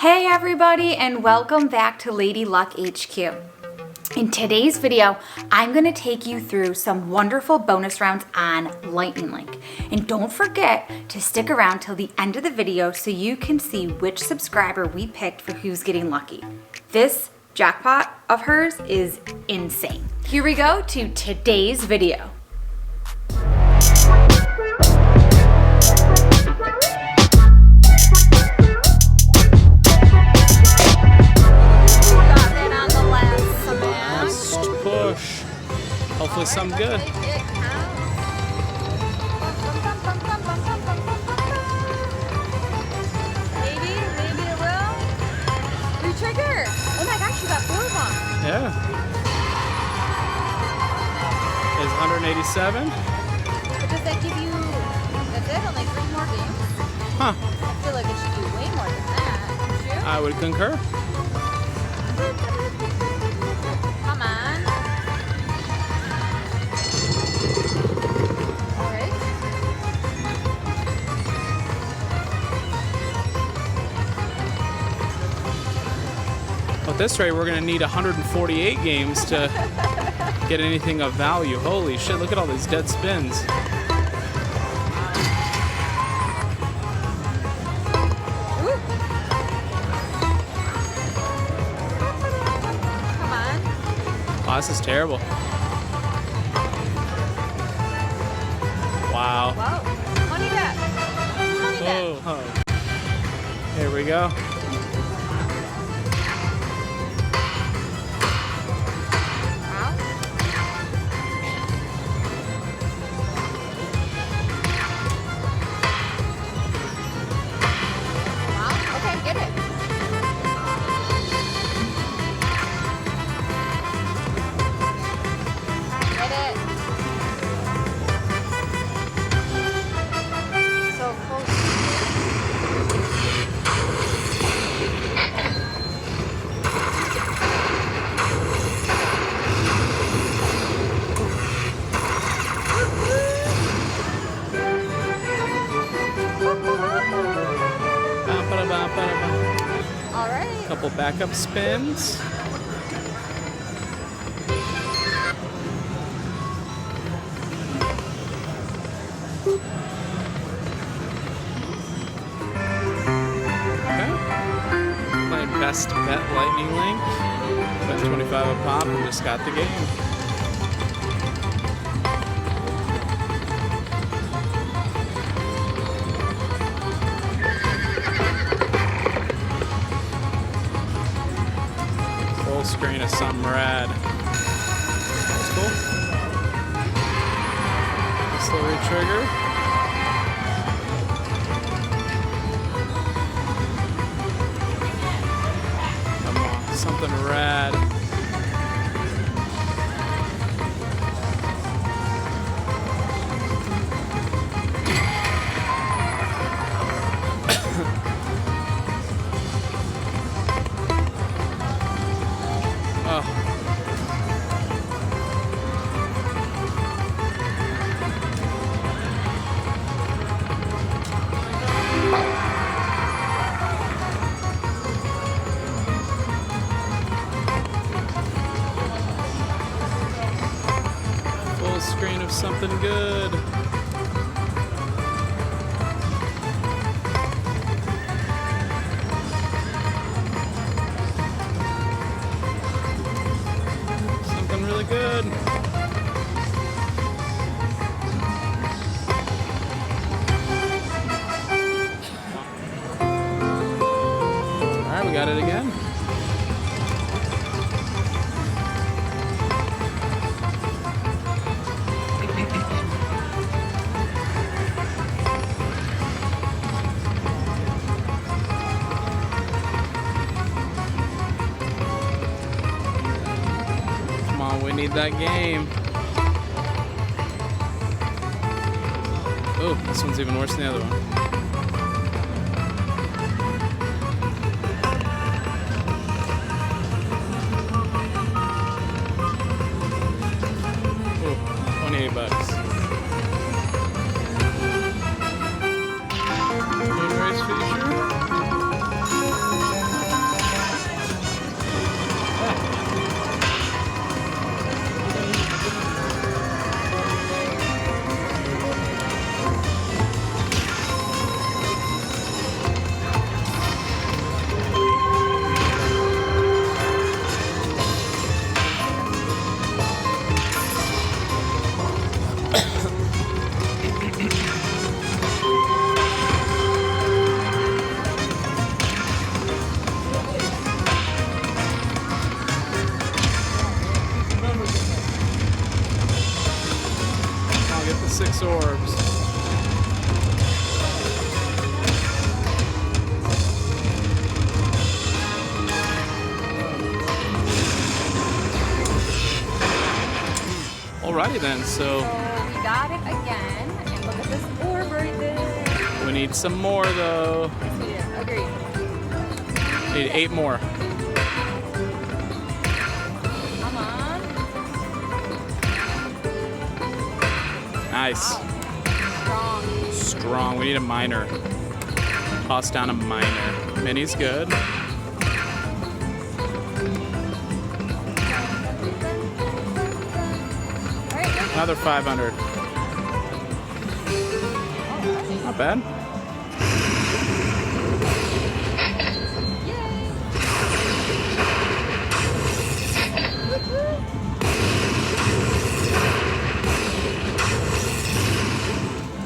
Hey everybody, and welcome back to Lady Luck HQ. In today's video, I'm going to take you through some wonderful bonus rounds on Lightning Link. And don't forget to stick around till the end of the video so you can see which subscriber we picked for who's getting lucky. This jackpot of hers is insane. Here we go to today's video. Hopefully something good. Maybe it will. Re-trigger. Oh my gosh, you got 4 of them. Yeah. Is 187. But does that give you, that's it, only 3 more games? Huh. I feel like it should do way more than that. Don't you? I would concur. Come on. At this rate, we're going to need 148 games to get anything of value. Holy shit, look at all these dead spins. Ooh. Come on. Wow, this is terrible. Wow. Whoa. Money back. Money back. Oh. Here we go. All right. Couple backup spins. Okay. Playing Best Bet Lightning Link. Bet 25 a pop and just got the game. Screen of something rad. That's cool. Slow re-trigger. Come on, something rad. Full screen of something good. Something really good. Alright, we got it again. Come on, we need that game. Oh, this one's even worse than the other one. $28. Moon race feature. Alrighty then, so So we got it again. And look at this orb right there. we need some more though. Yeah, agreed. Need 8 more. Come on. Nice. Wow. Strong. Strong. We need a minor. Toss down a minor. Mini's good. All right, Another 500. Not bad.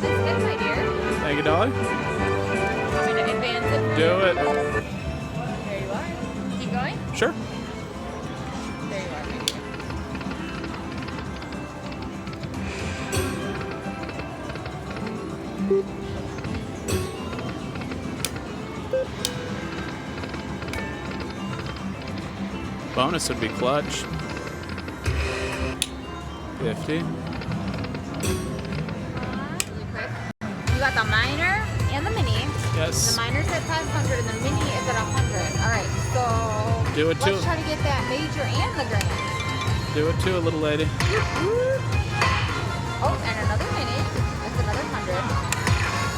that's good, my dear. Thank you, Dolly. Want me to advance it? Do it. There you are. Keep going. Sure. There you are, my dear. Bonus would be clutch. 50. Really quick. You got the minor and the mini. Yes. The minor's at 500 and the mini is at 100. All right, so Do it too. let's try to get that major and the grand. Do it too, little lady. Oh, and another mini. That's another 100.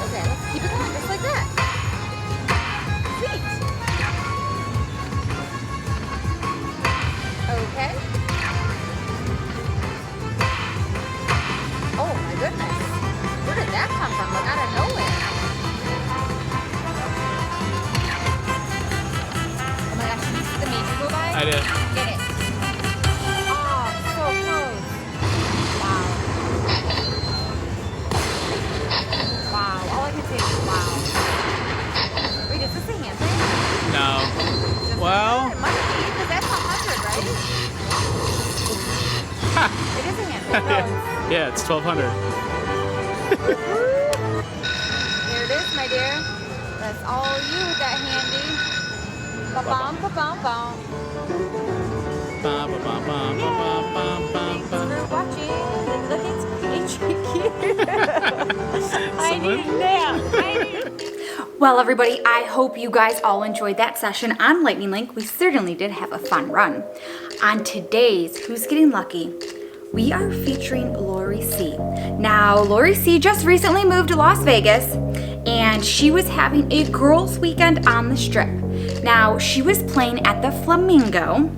Okay, let's keep it going just like that. Sweet. Okay. Oh my goodness. Where did that come from? Like out of nowhere. Oh my gosh, did you see the major go by? I did. Get it. Oh, so close. Wow. Wow. All I can say is wow. Wait, is this a hand thing? No. Just Well. it might be, because that's 100, right? It is a hand thing. No, it's- Yeah, it's 1200. Here it is, my dear. That's all you with that handy. Ba-bum, ba-bum, bum. Bum, bum, bum, bum, bum, bum, bum, Thanks bum. for watching. Look, it's HQ. I need a nap. Well, everybody, I hope you guys all enjoyed that session on Lightning Link. We certainly did have a fun run. On today's Who's Getting Lucky, we are featuring Lori C. Now, Lori C just recently moved to Las Vegas, and she was having a girls' weekend on the Strip. Now, she was playing at the Flamingo,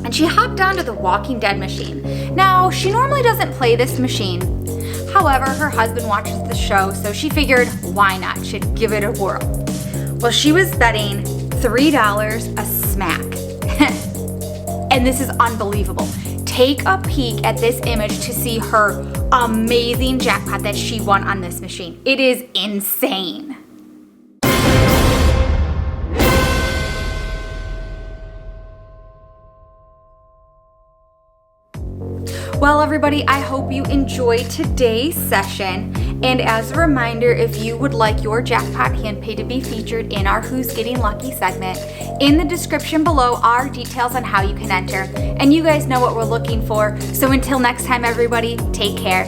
and she hopped onto the Walking Dead machine. Now, she normally doesn't play this machine. However, her husband watches the show, so she figured, why not? She'd give it a whirl. Well, she was betting $3 a smack. And this is unbelievable. Take a peek at this image to see her amazing jackpot that she won on this machine. It is insane. Well, everybody, I hope you enjoyed today's session. And as a reminder, if you would like your jackpot hand pay to be featured in our Who's Getting Lucky segment, in the description below are details on how you can enter. And you guys know what we're looking for. So until next time, everybody, take care.